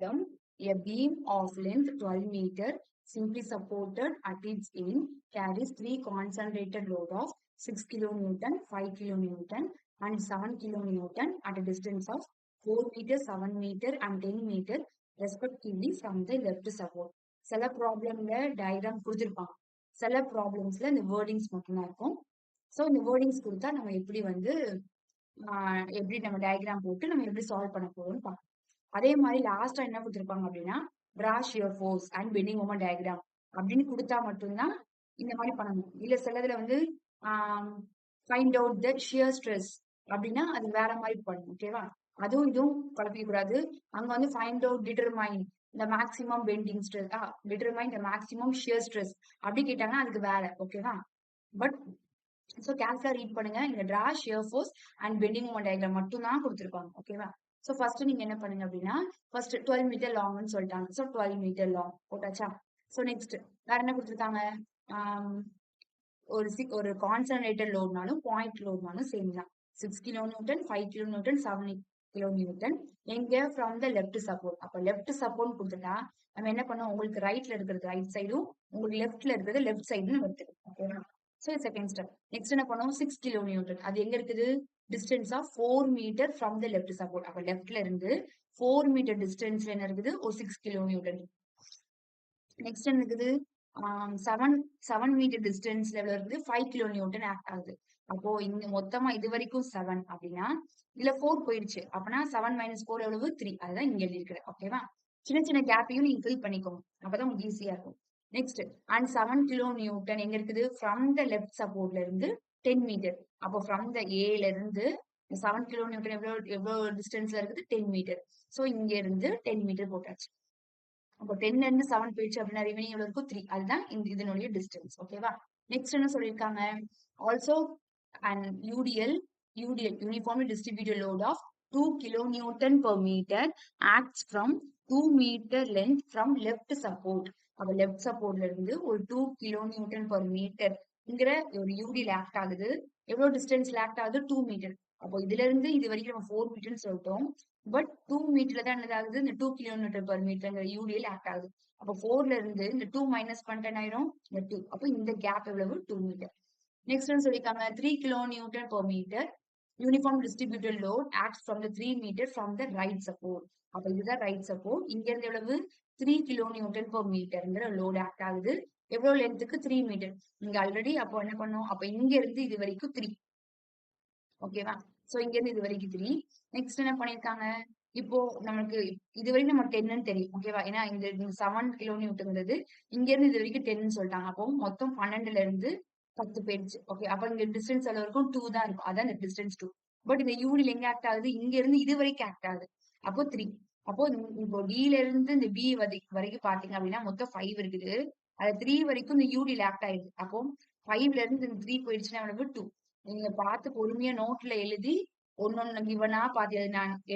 problem. A beam of length 12 meter simply supported at its end carries three concentrated load of 6 kilonewton, 5 kilonewton and 7 kilonewton at a distance of 4 meter, 7 meter and 10 meter respectively from the left support. சில ப்ராப்ளம்ல diagram கொடுத்துருப்பாங்க, சில ப்ராப்ளம்ஸ்ல இந்த wordings மட்டும்தான் இருக்கும். So இந்த wordings கொடுத்தா நம்ம எப்படி எப்படி நம்ம டயக்ராம் போட்டு நம்ம எப்படி சால்வ் பண்ண போறோம்னு பார்க்கலாம். அதே மாதிரி லாஸ்டா என்ன கொடுத்துருப்பாங்க அப்படின்னா draw shear force and bending moment diagram அப்படின்னு கொடுத்தா மட்டும்தான் இந்த மாதிரி பண்ணணும். இல்ல சிலதுல find out the shear stress அப்படின்னா அது வேற மாதிரி பண்ணணும். ஓகேவா? அதுவும் இதுவும் குழப்பிக்க கூடாது. அங்க find out determine the maximum bending stress, determine the maximum shear stress அப்படி கேட்டாங்கன்னா அதுக்கு வேற. ஓகேவா? பட் ஸோ கேர்ஃபுல்லா ரீட் பண்ணுங்க. இங்க draw shear force and bending moment diagram மட்டும் தான் கொடுத்துருப்பாங்க. ஓகேவா? ஸோ ஃபர்ஸ்ட் நீங்க என்ன பண்ணுங்க அப்படின்னா ஃபர்ஸ்ட் 12 மீட்டர் லாங்னு சொல்லிட்டாங்க. ஸோ 12 மீட்டர் லாங் போட்டாச்சா? ஸோ நெக்ஸ்ட் வேற என்ன கொடுத்துருக்காங்க? ஒரு கான்சன்ட்ரேட்டட் லோட்னாலும் பாயிண்ட் லோட்னாலும் சேம் தான். 6 கிலோநியூட்டன், 5 கிலோநியூட்டன், 7 கிலோநியூட்டன். எங்க ஃப்ரம் த லெஃப்ட் சப்போர்ட். அப்ப லெஃப்ட் சப்போர்ட் கொடுத்துட்டா நம்ம என்ன பண்ணோம், உங்களுக்கு ரைட்ல இருக்கிறது ரைட் சைடும் உங்களுக்கு லெஃப்ட்ல இருக்கிறது லெஃப்ட் சைடும் எடுத்துக்கணும். ஓகேவா? So second step. நெக்ஸ்ட் என்ன பண்ணுவோம், 6 கிலோநியூட்டன் அது எங்க இருக்குது, distance of 4 metre from the left support. அப்ப லெஃப்ட்ல இருந்து 4 மீட்டர் டிஸ்டன்ஸ்ல என்ன இருக்குது, ஒரு 6 கிலோநியூட்டன். நெக்ஸ்ட் என்ன இருக்குது, 7 மீட்டர் டிஸ்டன்ஸ் லெவல இருந்து 5 கிலோநியூட்டன் ஆக்ட் ஆகுது. அப்போ இங்க மொத்தமா இது வரைக்கும் 7 அப்படின்னா இதுல 4 போயிடுச்சு. அப்படின்னா 7 - 4 எவ்வளவு, 3. அதுதான் இங்க எழுதியிருக்கிறேன். ஓகேவா? சின்ன சின்ன கேப்பையும் நீங்க ஃபில் பண்ணிக்கோங்க, அப்பதான் உங்களுக்கு ஈஸியா இருக்கும். நெக்ஸ்ட் அண்ட் 7 கிலோநியூட்டன் எங்க இருக்குது, ஃப்ரம் த லெஃப்ட் சப்போர்ட்ல இருந்து 10 மீட்டர். அப்போ ஃப்ரம் த ஏல இருந்து 7 கிலோநியூட்டன் எவ்வளவு டிஸ்டன்ஸ்ல இருக்குது, 10 மீட்டர். ஸோ இங்க இருந்து 10 மீட்டர் போட்டாச்சு. அப்போ 10ல இருந்து 7 போயிடுச்சு அப்படின்னா ரிமைனிங் எவ்வளவு இருக்கும், 3. அதுதான் இதனுடைய டிஸ்டன்ஸ். ஓகேவா? நெக்ஸ்ட் என்ன சொல்லியிருக்காங்க, also and UTL uniformly distributed load of 2 kilonewton per meter acts from 2 meter length from left support. அப்ப லெஃப்ட் சப்போர்ட்ல இருந்து ஒரு 2 kilonewton per meter ங்கிற ஒரு யூடிஎல் ஆக்ட் ஆகுது. எவ்வளவு டிஸ்டன்ஸ்ல ஆக்ட் ஆகுது, 2 மீட்டர். அப்போ இதுல இருந்து இது வரைக்கும் நம்ம 4 மீட்டர்னு சொல்லிட்டோம். பட் 2 மீட்டர்ல தான் என்ன ஆகுது, இந்த 2 கிலோமீட்டர் per மீட்டர்ங்கிற யூடிஎல் ஆக்ட் ஆகுது. அப்போ 4ல இருந்து இந்த 2 மைனஸ் பண்ணிட்டேன் ஆயிரும் இந்த 2. அப்போ இந்த கேப் எவ்வளவு, 2 மீட்டர். நெக்ஸ்ட் சொல்லிருக்காங்க 3 kilonewton per meter uniform distributed load acts from the 3 meter from the right support. அப்ப இதுதான் ரைட் சப்போர்ட். இங்க இருந்து எவ்வளவு, 3 kilonewton per meterங்கிற லோட் ஆக்ட் ஆகுது. எவ்வளவு லென்த்துக்கு, 3 மீட்டர். இங்க ஆல்ரெடி அப்போ என்ன பண்ணோம், அப்ப இங்க இருந்து இது வரைக்கும் 3. ஓகேவா? சோ இங்க இருந்து இது வரைக்கும் 3. நெக்ஸ்ட் என்ன பண்ணிருக்காங்க, இப்போ நமக்கு இது வரைக்கும் நம்ம 10ன்னு தெரியும். ஓகேவா? ஏன்னா இந்த 7 கிலோநியூட்டன்ங்கிறது இங்க இருந்து இது வரைக்கும் 10ன்னு சொல்லிட்டாங்க. அப்போ மொத்தம் 12ல இருந்து 10 போயிடுச்சு. ஓகே, அப்ப இங்க டிஸ்டன்ஸ் எவ்வளவு இருக்கும், 2 தான் இருக்கும். அதான் இந்த டிஸ்டன்ஸ் 2. பட் இந்த யூனில் எங்க ஆக்ட் ஆகுது, இங்க இருந்து இது வரைக்கும் ஆக்ட் ஆகுது. அப்போ 3. அப்போ இப்போ டில இருந்து இந்த பி வரைக்கும் பாத்தீங்க அப்படின்னா மொத்தம் 5 இருக்குது. அது 3 வரைக்கும் இந்த யூடில ஆக்ட் ஆயிடுது. அப்போ 5ல இருந்து இந்த 3 போயிடுச்சுன்னா எவ்வளவு, 2. நீங்க பார்த்து பொறுமையா நோட்ல எழுதி ஒன்னொன்னு கிவனா பார்த்து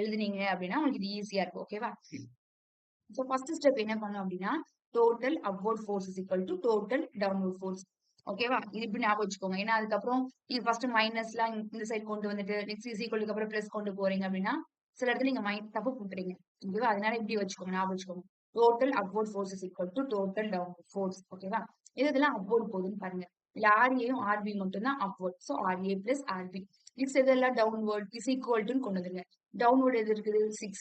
எழுதுனீங்க அப்படின்னா உங்களுக்கு இது ஈஸியா இருக்கும். ஓகேவா? சோ ஃபர்ஸ்ட் ஸ்டெப் என்ன பண்ணும் அப்படின்னா total upward force is equal to total downward force. ஓகேவா? இது இப்படி ஞாபகம் வச்சுக்கோங்க. ஏன்னா அதுக்கப்புறம் இது ஃபர்ஸ்ட் மைனஸ்லாம் இந்த சைடு கொண்டு வந்துட்டு நெக்ஸ்ட் இஸ் ஈக்குவலுக்கு அப்புறம் பிளஸ் கொண்டு போறீங்க அப்படின்னா சில இடத்துல நீங்க தப்பு போட்டுறீங்க. ஓகேவா? அதனால இப்படி வச்சுக்கோங்க, ஞாபகம் வச்சுக்கோங்க. Total upward force is equal to total downward force. ஓகேவா? இதெல்லாம் அப்வர்ட் போகுதுன்னு பாருங்க. இல்ல ஆர்ஏயும் ஆர்பி மட்டும் தான் upward. So RA plus RB. Next இதெல்லாம் டவுன்வர்ட் இஸ் ஈக்குவல் டு கொண்டு வந்துருங்க. டவுன்வர்ட் எது இருக்குது, 6.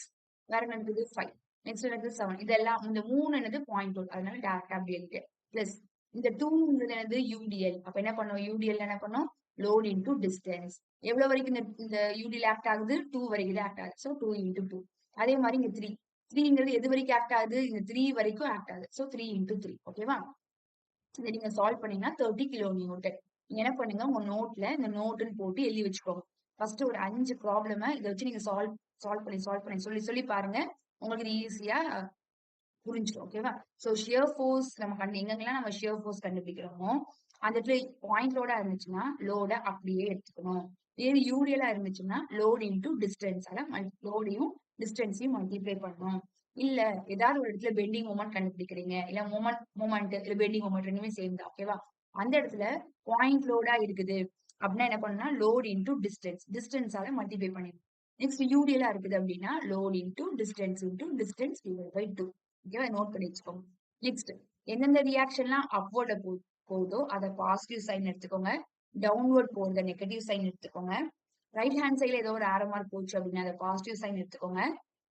வேற என்ன இருக்குது, 5. நெக்ஸ்ட் எனக்கு 7. இதெல்லாம் இந்த 3 என்னது பாயிண்ட் அவுட். அதனால டேரக்டா அப்படி எழுதிட்டு பிளஸ் இந்த 2 என்னது யூடிஎல். அப்ப என்ன பண்ணும், யூடிஎல் என்ன பண்ணும், லோட் இன்டு டிஸ்டன்ஸ். எவ்வளவு வரைக்கும் இந்த யூடிஎல் ஆக்ட் ஆகுது, 2 வரைக்கும் ஆக்ட் ஆகுது. சோ 2 × 2. அதே மாதிரி இங்க 3. 3ங்கிறது எது வரைக்கும் ஆக்ட் ஆகுது, இந்த 3 வரைக்கும் ஆக்ட் ஆகுது. சோ 3 × 3. ஓகேவா? இதை நீங்க சால்வ் பண்ணீங்கன்னா 30 கிலோநியூட்டன். நீங்க என்ன பண்ணுங்க, உங்க நோட்ல இந்த நோட்டுன்னு போட்டு எழுதி வச்சுக்கோங்க. ஃபர்ஸ்ட் ஒரு 5 ப்ராப்ளம இதை வச்சு நீங்க சால்வ் பண்ணி சொல்லி பாருங்க. உங்களுக்கு இது ஈஸியா புரிஞ்சிடும். ஓகேவா? சோ ஷியர் ஃபோர்ஸ் நம்ம எங்கெங்கெல்லாம் நம்ம ஷியர் ஃபோர்ஸ் கண்டுபிடிக்கிறோமோ அந்த இடத்துல பாயிண்ட் லோடா இருந்துச்சுன்னா லோட அப்படியே எடுத்துக்கணும். இதே யூடியலா இருந்துச்சுன்னா லோட் இன்டு டிஸ்டன்ஸ், லோடையும் டிஸ்டன்ஸையும் மல்டிப்ளை பண்ணணும். இல்ல ஏதாவது ஒரு இடத்துல பெண்டிங் மொமெண்ட் கண்டுபிடிக்கிறீங்க, இல்ல மொமெண்ட் இல்ல பெண்டிங் மொமெண்ட் ரெண்டுமே சேம் தான். ஓகேவா? அந்த இடத்துல பாயிண்ட் லோடா இருக்குது அப்படின்னா என்ன பண்ணா லோட் இன்டு டிஸ்டன்ஸால மல்டிப்ளை பண்ணிடணும். நெக்ஸ்ட் யூடிஎலா இருக்குது அப்படின்னா load into distance divide by 2. ஓகேவா, நோட் பண்ணி வச்சுக்கோங்க. நெக்ஸ்ட் எந்தெந்த ரியாக்ஷன்லாம் அப்வர்ட போகுதோ அதை பாசிட்டிவ் சைன் எடுத்துக்கோங்க, டவுன்வர்ட் போறத நெகட்டிவ் சைன் எடுத்துக்கோங்க. ரைட் ஹேண்ட் சைட்ல ஏதோ ஒரு ஆரோ மார்க் போச்சு அப்படின்னா அதை பாசிட்டிவ் சைன் எடுத்துக்கோங்க.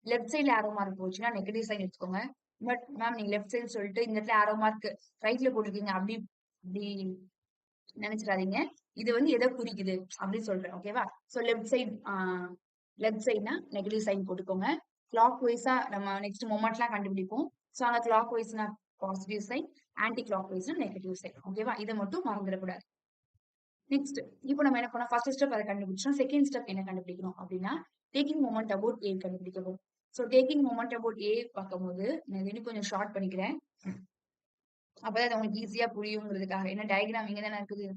லெஃப்ட் சைட்ல ஆரோ மார்க் போச்சுன்னா நெகட்டிவ் சைன் எடுத்துக்கோங்க. பட் மேம் நீங்க லெஃப்ட் சைடு சொல்லிட்டு இந்த இடத்துல ஆரோ மார்க் ரைட்ல போட்டிருக்கீங்க அப்படி அப்படி நினைச்சிடாதீங்க. இது வந்து எதை குறிக்குது அப்படின்னு சொல்றேன். ஓகேவா, சோ லெஃப்ட் சைட்னா நெகட்டிவ் சைன் போட்டுக்கோங்க. கிளாக் வைஸா நம்ம நெக்ஸ்ட் மொமெண்ட்லாம் கண்டுபிடிப்போம். சோ அங்க கிளாக் வைஸ்னா பாசிட்டிவ் சைன், ஆன்டி கிளாக் வைஸ்னா நெகட்டிவ் சைன். ஓகேவா, இதை மட்டும் மறந்துடக்கூடாது. நெக்ஸ்ட் இப்போ நம்ம என்ன பண்ணோம், ஃபர்ஸ்ட் ஸ்டெப் அதை கண்டுபிடிச்சோம். செகண்ட் ஸ்டெப் என்ன கண்டுபிடிக்கணும் அப்படின்னா டேக்கிங் மொமெண்ட் அபவுட் ஏ கண்டுபிடிக்கணும். சோ டேக்கிங் மொமெண்ட் அபவுட் ஏ பார்க்கும்போது நான் இன்னும் கொஞ்சம் ஷார்ட் பண்ணிக்கிறேன், அப்பதான் அது உங்களுக்கு ஈஸியா புரியுங்கிறதுக்காக. ஏன்னா டயக்ராம் இங்க தானே இருக்குது.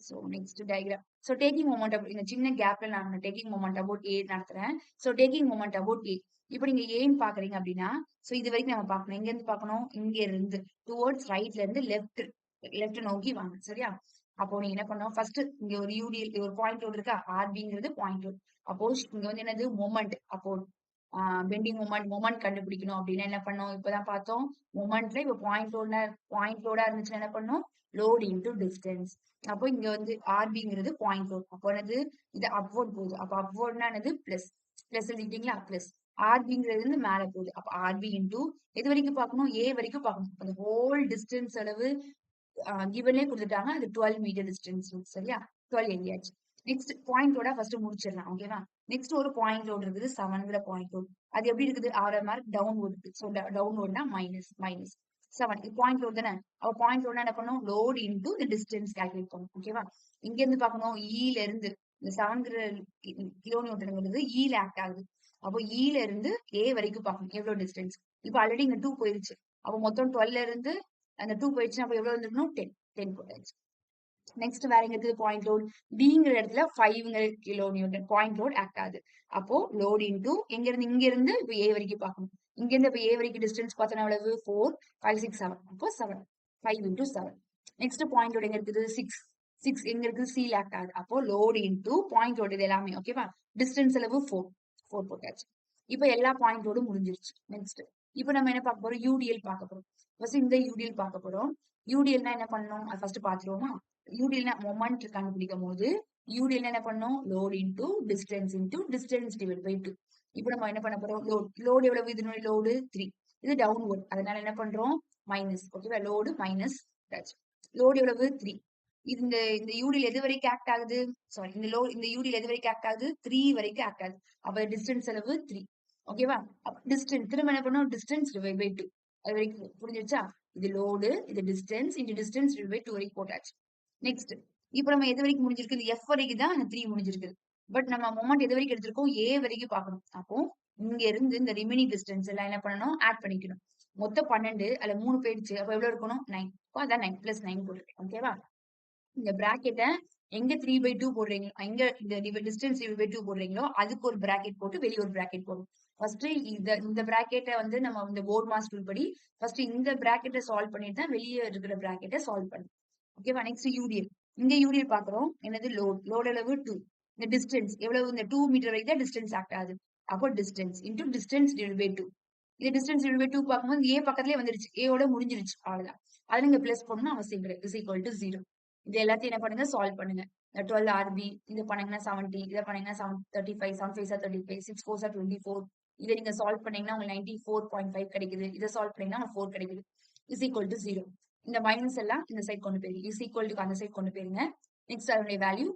So next diagram. So taking moment about இந்த சின்ன கேப்ல நான் டேக்கிங் மொமெண்ட் அபவுட் ஏ நடத்துறேன். So taking moment about A இப்போ நீங்க ஏன்னு பாக்குறீங்க அப்படின்னா, சோ இது வரைக்கும் நம்ம பார்க்கணும். எங்க இருந்து பார்க்கணும், இங்க இருந்து டுவர்ட்ஸ் ரைட்ல இருந்து லெஃப்ட் நோக்கி வாங்க. சரியா, அப்போ நீங்க என்ன பண்ணணும், ஃபர்ஸ்ட் இங்க ஒரு யூடிஎல் ஒரு பாயிண்ட் லோட் இருக்கா, ஆர்பிங்கிறது பாயிண்ட் லோட். அப்போ இங்க வந்து என்னது மொமெண்ட். அப்போ பெண்டிங் மொமெண்ட் கண்டுபிடிக்கணும் அப்படின்னா என்ன பண்ணோம், இப்பதான் பார்த்தோம். மொமெண்ட்ல இப்ப பாயிண்ட் லோடா இருந்துச்சுன்னா என்ன பண்ணோம், லோட் இன்டூ டிஸ்டன்ஸ். அப்போ இங்க வந்து ஆர்பிங்கிறது பாயிண்ட் லோட். அப்போ என்னது, இது அப்வர்ட் போகுது. அப்போ அப்வர்ட்னா என்னது, பிளஸ் பிளஸ் எழுதிட்டீங்களா, பிளஸ் ஆர்பிங்கிறது வந்து மேல போகுது. அப்ப ஆர்பி இன்டூ எது வரைக்கும் பார்க்கணும், ஏ வரைக்கும் பார்க்கணும். அந்த ஹோல் டிஸ்டன்ஸ் அளவு கிவன்லே கொடுத்துட்டாங்க, அது 12 மீட்டர் டிஸ்டன்ஸ். சரியா, 12 எழுதியாச்சு. நெக்ஸ்ட் பாயிண்டோட ஃபர்ஸ்ட் முடிச்சிடலாம். ஓகேவா, நெக்ஸ்ட் ஒரு பாயிண்ட் லோட் இருக்குது, 7ங்கிற பாயிண்ட் லோட். அது எப்படி இருக்குது, ஆர் மார்க் டவுன்வர்ட் இருக்கு. ஸோ டவுன்வர்ட்னா மைனஸ் 7. இது பாயிண்ட் லோட் தானே. அப்ப பாயிண்ட் லோட்னா என்ன பண்ணும், லோட் இன்டூ இந்த டிஸ்டன்ஸ் கால்குலேட் பண்ணும். ஓகேவா, இங்க இருந்து பார்க்கணும், ஈல இருந்து இந்த 7ங்கிற கிலோ நியூட்டன்ங்கிறது ஈல ஆக்ட் ஆகுது. அப்போ ஈல இருந்து ஏ வரைக்கும் பார்க்கணும் எவ்வளவு டிஸ்டன்ஸ். இப்போ ஆல்ரெடி இங்க 2 போயிருச்சு. அப்போ மொத்தம் 12ல இருந்து அந்த 2 போயிடுச்சுன்னா அப்போ எவ்வளவு வந்துருக்கணும், 10 போட்டாச்சு. நெக்ஸ்ட் வேற எங்க இருக்குது, பாயிண்ட் லோட் பிங்கிற இடத்துல 5ங்கிற kilo newton point load act ஆகுது. அப்போ லோட் இன்டூ இங்க இருந்து இப்போ ஏ வரைக்கும் பார்க்கணும். இங்க இருந்து இப்போ ஏ வரைக்கும் டிஸ்டன்ஸ் பார்த்தோன்னா எவ்வளவு, 4 5 6 7. அப்போ 7 5 இன்டூ 7. நெக்ஸ்ட் பாயிண்ட் லோட் எங்க இருக்குது, 6 எங்க இருக்குது, சி ஆக்ட் ஆகுது. அப்போ லோட் இன்டூ பாயிண்ட் லோட் இது எல்லாமே. ஓகேவா, டிஸ்டன்ஸ் அளவு 4 போட்டாச்சு. இப்போ எல்லா பாயிண்ட் லோடும் முடிஞ்சிருச்சு. நெக்ஸ்ட் இப்போ நம்ம என்ன பார்க்க போறோம், யூடிஎல் பார்க்க போறோம். ஃபர்ஸ்ட் இந்த யூடிஎல் பார்க்க போறோம். யூடிஎல்னா என்ன பண்ணணும், அது ஃபர்ஸ்ட் பாத்துருவோமா. யூடிஎல்னா மொமெண்ட் கண்டுபிடிக்கும் போது யூடிஎல் என்ன பண்ணணும், load into distance divide by 2. இப்போ நம்ம என்ன பண்ண போறோம், லோடு எவ்வளவு, இதனுடைய லோடு 3, இது டவுன்வர்ட், அதனால என்ன பண்றோம் மைனஸ். ஓகேவா, லோடு மைனஸ், லோடு எவ்வளவு 3. இந்த இந்த யூடிஎல் எது வரைக்கும் ஆக்ட் ஆகுது, சாரி இந்த யூடிஎல் எது வரைக்கும் ஆக்ட் ஆகுது, 3 வரைக்கும் ஆக்ட் ஆகுது. அப்ப டிஸ்டன்ஸ் அளவு 3. ஓகேவா, டிஸ்டன்ஸ் திரும்ப என்ன பண்ணும், டிஸ்டன்ஸ் டிவைட் பை 2. அது வரைக்கும் புரிஞ்சிருச்சா, இது லோடு, இது டிஸ்டன்ஸ் டிவைட் பை 2 வரைக்கும் போட்டாச்சு. நெக்ஸ்ட் இப்போ நம்ம எது வரைக்கும் முடிஞ்சிருக்கு, இந்த எஃப் வரைக்கும் தான் அந்த 3 முடிஞ்சிருக்கு. பட் நம்ம மொமெண்ட் எது வரைக்கும் எடுத்திருக்கோம், ஏ வரைக்கும் பார்க்கணும். அப்போ இங்க இருந்து இந்த ரிமைனிங் டிஸ்டன்ஸ் எல்லாம் என்ன பண்ணணும், ஆட் பண்ணிக்கணும். மொத்தம் 12, அதுல 3 போயிடுச்சு. அப்ப எவ்வளவு இருக்கணும், 9. அதான் 9 + 9 போட்டுருக்கேன். ஓகேவா, இந்த பிராக்கெட்டை எங்க 3/2 போடுறீங்களோ, எங்க இந்த டிஸ்டன்ஸ் 3/2 போடுறீங்களோ அதுக்கு ஒரு பிராக்கெட் போட்டு வெளியே ஒரு பிராக்கெட் போடும். ஃபர்ஸ்ட் இந்த பிராக்கெட்டை வந்து நம்ம இந்த போர்ட் மாஸ் ரூல் படி ஃபர்ஸ்ட் இந்த பிராக்கெட்டை சால்வ் பண்ணிட்டு தான் வெளியே இருக்கிற பிராக்கெட்டை சால்வ் பண்ணும். ஓகேவா, நெக்ஸ்ட் யூடிஎல். இங்க யூடிஎல் பாக்குறோம், என்னது லோட் அளவு 2. இந்த டிஸ்டன்ஸ் எவ்வளவு, இந்த 2 மீட்டர் வரைக்கும் தான் டிஸ்டன்ஸ் ஆக்ட் ஆகுது. அப்போ டிஸ்டன்ஸ் டிவைட் பை 2. இது டிஸ்டன்ஸ் டிவைட் பை 2 பார்க்கும்போது ஏ பக்கத்துலயே வந்துருச்சு, ஏயோட முடிஞ்சிருச்சு, அவ்வளவுதான். அதுல இங்க பிளஸ் பண்ணணும் அவசியம் கிடையாது. Is equal to 0. இது எல்லாத்தையும் என்ன பண்ணுங்க, சால்வ் பண்ணுங்க. 12 ஆர்பி இது பண்ணீங்கன்னா 70, இதை பண்ணீங்கன்னா 35, 7 5 35, 6 4 24. இதை நீங்க சால்வ் பண்ணீங்கன்னா உங்களுக்கு 94.5 கிடைக்குது. இதை சால்வ் பண்ணீங்கன்னா 4 கிடைக்குது. Is equal to 0. இந்த மைனஸ் எல்லாம் இந்த சைட் கொண்டு போயிருங்க, இஸ் ஈக்குவல் டு அந்த சைட் கொண்டு போயிருங்க. நெக்ஸ்ட் அதனுடைய வேல்யூ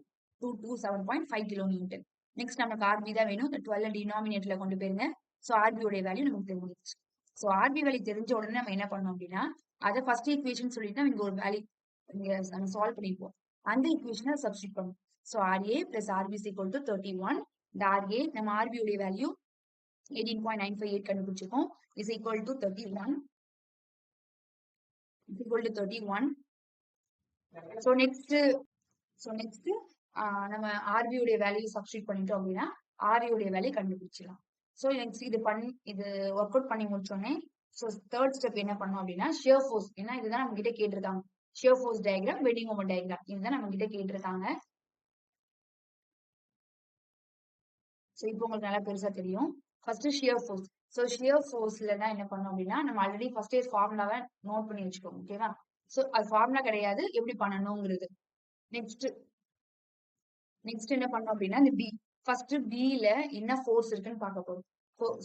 227.5 கிலோ நியூட்டன். நெக்ஸ்ட் நமக்கு ஆர்பி தான் வேணும், இந்த 12 டினாமினேட்டர்ல கொண்டு போயிருங்க. ஸோ ஆர்பியோட வேல்யூ நமக்கு தெரிஞ்சிருச்சு. ஸோ ஆர்பி வேல்யூ தெரிஞ்ச உடனே நம்ம என்ன பண்ணோம் அப்படின்னா, அதை ஃபர்ஸ்ட் ஈக்குவேஷன் சொல்லிட்டு இங்க ஒரு வேல்யூ நம்ம சால்வ் பண்ணிப்போம். அந்த ஈக்குவேஷனை சப்ஸ்டிட் பண்ணும். So RA + RB is equal to 31. இந்த RA நம்ம RB உடைய வேல்யூ 18.958 கண்டுபிடிச்சிருக்கோம். is equal to 31. is equal to 31. So next நம்ம RB உடைய வேல்யூ சப்ஸ்டிட் பண்ணிட்டோம் அப்படின்னா RA உடைய வேல்யூ கண்டுபிடிச்சிடலாம். ஸோ நெக்ஸ்ட் இது ஒர்க் அவுட் பண்ணி முடிச்சோடனே ஸோ தேர்ட் ஸ்டெப் என்ன பண்ணோம் அப்படின்னா ஷியர் ஃபோர்ஸ். ஏன்னா இதுதான் நம்ம கிட்ட கேட்டிருக்காங்க. Shear force diagram, bending moment diagram, இதுதான் நம்ம கிட்ட கேட்டிருக்காங்க. ஸோ இப்போ உங்களுக்கு நல்லா பெருசா தெரியும். First shear force. So shear ஃபோர்ஸ்ல தான் என்ன பண்ணோம் அப்படின்னா, நம்ம ஆல்ரெடி ஃபர்ஸ்ட் இயர் ஃபார்முலாவை நோட் பண்ணி வச்சுக்கோங்க. ஓகேவா? ஸோ அது ஃபார்முலா கிடையாது, எப்படி பண்ணணுங்கிறது. நெக்ஸ்ட் நெக்ஸ்ட் என்ன பண்ணோம் அப்படின்னா, இந்த பி. ஃபர்ஸ்ட் பில என்ன ஃபோர்ஸ் இருக்குன்னு பார்க்க போறோம்.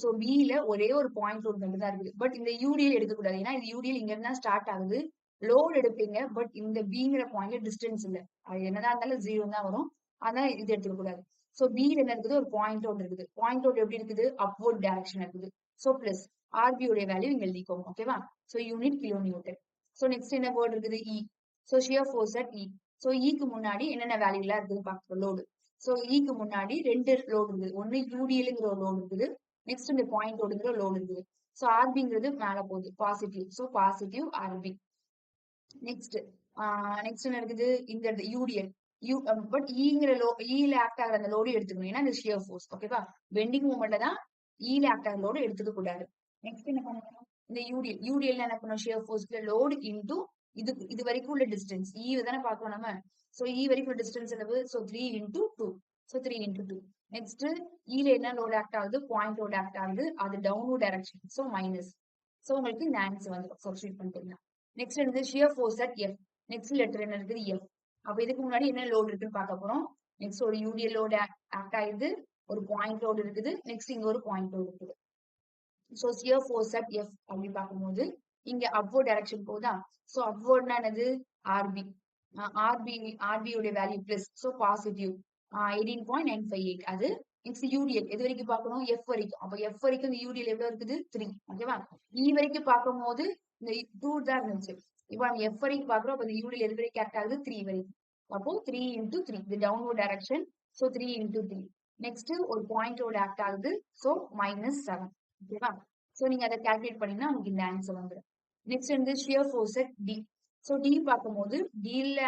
ஸோ பில ஒரே ஒரு பாயிண்ட் லோட் மட்டும் தான் இருக்குது. பட் இந்த யூடிஎல் எடுக்கக்கூடாது. ஏன்னா இது யூடிஎல் இங்க இருந்தா ஸ்டார்ட் ஆகுது. லோட் எடுப்பீங்க. பட் இந்த பிங்கிற பாயிண்ட்ல டிஸ்டன்ஸ் இல்ல. அது என்னதான் இருந்தாலும் 0 தான் வரும். அதான் இது எடுத்துக்க கூடாது. ஸோ பில என்ன இருக்குது? ஒரு பாயிண்ட் லோட் இருக்குது. பாயிண்ட் லோட் எப்படி இருக்குது? அப்வர்ட் டைரக்ஷன் இருக்குது. ஸோ பிளஸ் ஆர்பி உடைய வேல்யூ இங்க எழுதிக்கோங்க. ஓகேவா? So unit kilo newton. So next என்ன வேர்ட் இருக்குது? E. So shear force at E. So இக்கு முன்னாடி என்னென்ன வேல்யூ எல்லாம் இருக்குது பார்க்கணும். லோடு. ஸோ இக்கு முன்னாடி 2 லோடு இருக்குது. ஒன்னு யூடிஎல்ங்கிற ஒரு லோடு இருக்குது. நெக்ஸ்ட் இந்த பாயிண்ட் லோடுங்கிற லோடு இருக்குது. ஸோ ஆர்பிங்கிறது மேல போகுது, positive. So positive RB. Next next என்ன இருக்குது? இந்த யூடிஎல். பட் ஈங்கிற ஈல ஆக்ட் ஆகிற அந்த லோடு எடுத்துக்கணும். ஏன்னா இது ஷியர் ஃபோர்ஸ். ஓகேவா? பெண்டிங் மூமெண்ட்ல தான் ஈல ஆக்ட் ஆகிற லோடு எடுத்துக்க கூடாது. நெக்ஸ்ட் என்ன பண்ணணும்? இந்த யூடிஎல் என்ன பண்ணணும்? ஷியர் ஃபோர்ஸ்ல லோடு இன்டூ இது வரைக்கும் உள்ள டிஸ்டன்ஸ். ஈ தானே பார்க்கணும் நம்ம. ஸோ இ வரைக்கும் உள்ள டிஸ்டன்ஸ் என்னது? So 3 into 2. So 3 into 2. Next ஈல என்ன லோடு ஆக்ட் ஆகுது? பாயிண்ட் லோடு ஆக்ட் ஆகுது. அது downward direction. So minus. So உங்களுக்கு இந்த ஆன்சர் வந்துடும். சப்ஸ்டியூட் பண்ணிட்டீங்கன்னா. நெக்ஸ்ட் என்னது? Shear force at F. Next letter என்ன இருக்குது? எஃப். அப்ப இதுக்கு முன்னாடி என்ன லோடு இருக்குன்னு பார்க்க போறோம். நெக்ஸ்ட் ஒரு யூடிஎல் லோடு ஆக்ட் ஆகுது. ஒரு பாயிண்ட் லோடு இருக்குது. நெக்ஸ்ட் இங்க ஒரு பாயிண்ட் லோடு இருக்குது. So shear force at F அப்படி பார்க்கும்போது இங்க அப்வர்ட் டைரக்ஷன் போகுதா? ஸோ அப்வர்ட்னா என்னது? ஆர்பி. ஆர்பியோட வேல்யூ பிளஸ். So positive 18.958. அது நெக்ஸ்ட் யூடிஎல் எது வரைக்கும் பார்க்கணும்? எஃப் வரைக்கும். அப்ப எஃப் வரைக்கும் இந்த யூடிஎல் எவ்வளவு இருக்குது? 3. ஓகேவா? இ வரைக்கும் பார்க்கும்போது இந்த 2 தான் இருந்துச்சு. இப்போ நம்ம எஃப் வரைக்கும் பார்க்குறோம். அப்ப இந்த யூடிஎல் எது வரைக்கும் ஆக்ட் ஆகுது? 3 வரைக்கும். அப்போ 3 into 3 இது downward direction. So 3 into 3. Next ஒரு பாயிண்டோட ஆக்ட் ஆகுது. ஸோ -7. ஓகேவா? ஸோ நீங்க அதை கால்குலேட் பண்ணீங்கன்னா உங்களுக்கு இந்த ஆன்சர் வந்துடும். நெக்ஸ்ட் வந்து shear force at D. So D பார்க்கும்போது டில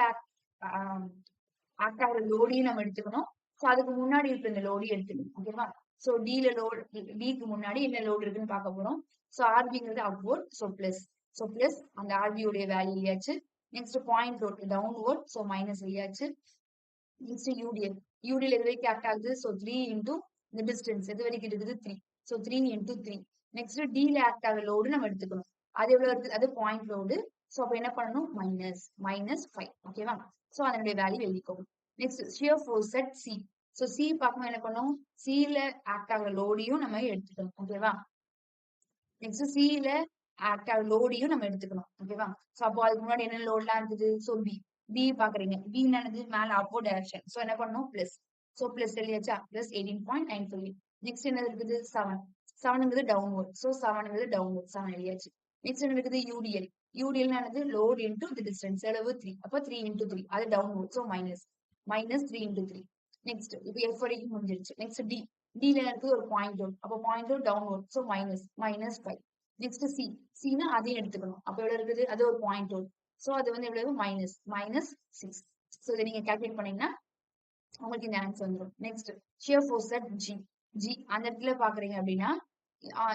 ஆக்ட் ஆகிற லோடையும் நம்ம எடுத்துக்கணும். ஸோ அதுக்கு முன்னாடி இருக்க இந்த லோடையும் எடுத்துக்கணும். ஓகேவா? ஸோ டில லோடு, டிக்கு முன்னாடி என்ன லோடு இருக்குன்னு பார்க்க போறோம். ஸோ ஆர்பிங்கிறது upward. So plus. So plus அந்த ஆர்பியோடைய வேல்யூ இல்லையாச்சு. Next point load downward. So minus இல்லையாச்சு. Next UDL. யூடிஎல் எது வரைக்கும் ஆக்ட் ஆகுது? ஸோ 3 into இந்த டிஸ்டன்ஸ் எது வரைக்கும் இருக்குது? 3. So 3 into 3. நெக்ஸ்ட் டில ஆக்ட் ஆகிற லோடு நம்ம எடுத்துக்கணும். அது எவ்வளவு இருக்கு? அது பாயிண்ட் லோடு. ஸோ அப்ப என்ன பண்ணணும்? -5. ஓகேவா? ஸோ அதனுடைய வேல்யூ எழுதிக்கோங்க. Next shear force at C. So C பார்க்கணும் என்ன பண்ணும்? சில ஆக்ட் ஆகிற லோடையும் நம்ம எடுத்துக்கணும். ஓகேவா? நெக்ஸ்ட் சில ஆக்ட் ஆகிற லோடையும் நம்ம எடுத்துக்கணும். ஓகேவா? ஸோ அப்போ அதுக்கு முன்னாடி என்ன லோட்லாம் இருக்குது? ஸோ பி பாக்குறீங்க. பி என்னது? மேல அப்வர்ட் டைரக்ஷன். ஸோ என்ன பண்ணணும்? பிளஸ். ஸோ பிளஸ் எழுதியாச்சா? பிளஸ் 18.958. நெக்ஸ்ட் என்ன இருக்குது? 7. 7ங்கிறது டவுன்வர்ட். ஸோ 7ங்கிறது டவுன்வர்ட். 7 எழுதியாச்சு. நெக்ஸ்ட் என்ன இருக்குது? யூடிஎல். யூடிஎல் என்னது? Load into the distance. எவ்வளவு? 3. அப்போ 3 into 3. அது டவுன்வர்ட். So -3 into 3. நெக்ஸ்ட் இப்போ எஃப் வரைக்கும் முடிஞ்சிருச்சு. Next D. டில இருக்குது ஒரு பாயிண்ட் லோட். அப்போ point load downward. So -5. Next C. சினா அதையும் எடுத்துக்கணும். அப்போ எவ்வளவு இருக்குது? அது ஒரு பாயிண்ட் லோட். ஸோ அது வந்து எவ்வளவு? -6. ஸோ இதை நீங்க கால்குலேட் பண்ணீங்கன்னா உங்களுக்கு இந்த ஆன்சர் வந்துடும். Next shear force at G. G அந்த இடத்துல பாக்குறீங்க அப்படின்னா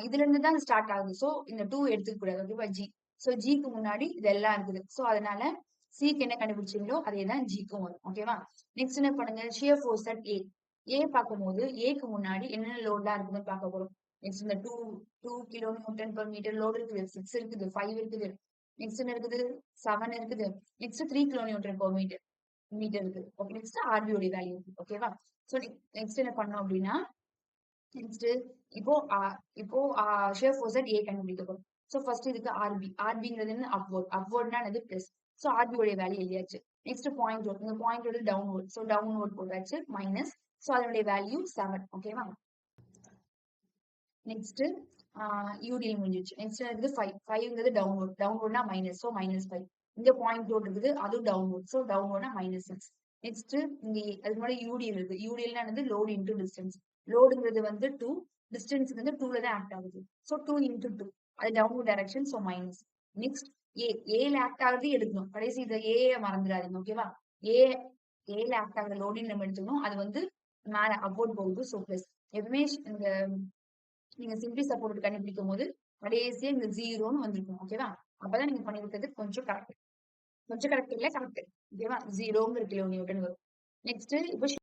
இதுல இருந்து தான் ஸ்டார்ட் ஆகுது. ஸோ இந்த 2 எடுத்துக்க கூடாது. ஓகேவா? ஜி. ஸோ ஜிக்கு முன்னாடி இதெல்லாம் இருக்குது. ஸோ அதனால சிக்கு என்ன கண்டுபிடிச்சீங்களோ அதே தான் ஜிக்கும் வரும். ஓகேவா? நெக்ஸ்ட் என்ன பண்ணுங்க? ஷியர் ஃபோர்ஸ் அட் ஏ. ஏ பார்க்கும்போது ஏக்கு முன்னாடி என்னென்ன லோட்லாம் இருக்குதுன்னு பார்க்க போறோம். நெக்ஸ்ட் இந்த 2 kilo newton per metre load இருக்குது. 6 இருக்குது. 5 இருக்குது. நெக்ஸ்ட் என்ன இருக்குது? 7 இருக்குது. Next 3 kilo newton per metre இருக்குது. ஓகே. நெக்ஸ்ட் ஆர்பியோட வேல்யூ இருக்கு. ஓகேவா? ஸோ நெக்ஸ்ட் என்ன பண்ணோம் அப்படின்னா நெக்ஸ்ட் இப்போ ஷியர் ஃபோர்ஸ் அட் ஏ கண்டுபிடிக்க போறோம். ஸோ ஃபர்ஸ்ட் இதுக்கு ஆர்பி. ஆர்பிங்கிறது என்ன? அப்வர்ட். அப்வர்ட்னா என்னது? பிளஸ். ஸோ ஆர்பியோட வேல்யூ எழுதியாச்சு. Next point load. இந்த point load downward. So downward போட்டாச்சு. மைனஸ். ஸோ அதனுடைய வேல்யூ 7. ஓகேவா? நெக்ஸ்ட் யூடிஎல் முடிஞ்சிச்சு. நெக்ஸ்ட் இருக்குது 5. 5ங்கிறது டவுன்வர்ட். டவுன்வர்ட்னா மைனஸ். ஸோ -5. இங்க பாயிண்ட் லோட் இருக்குது. அதுவும் டவுன்வர்ட். ஸோ டவுன்வர்ட்னா -6. நெக்ஸ்ட் இங்க அதுக்கு முன்னாடி யூடிஎல் இருக்கு. யூடிஎல்னா என்னது? Load into distance. லோடுங்கிறது வந்து 2. டிஸ்டன்ஸ்க்கு வந்து 2ல தான் ஆக்ட் ஆகுது. So 2 into 2. அது downward direction. So minus. Next ஏல ஆக்ட் ஆகுறது எடுக்கணும். கடைசி இதை ஏ மறந்துடாதீங்க. ஓகேவா? ஏல ஆக்ட் ஆகுற லோடிங் நம்ம எடுத்துக்கணும். அது வந்து மேல அப்வர்ட் போகுது. So plus. எப்பவுமே இந்த நீங்க சிம்பிளி சப்போர்ட் கண்டுபிடிக்கும் போது கடைசியா இந்த 0ன்னு வந்திருக்கும். ஓகேவா? அப்பதான் நீங்க பண்ணிருக்கிறது கொஞ்சம் கரெக்ட். கொஞ்சம் கரெக்ட் இல்ல, கரெக்ட். ஓகேவா? 0ங்கிற கிலோ நியூட்டன் வரும். நெக்ஸ்ட் இப்போ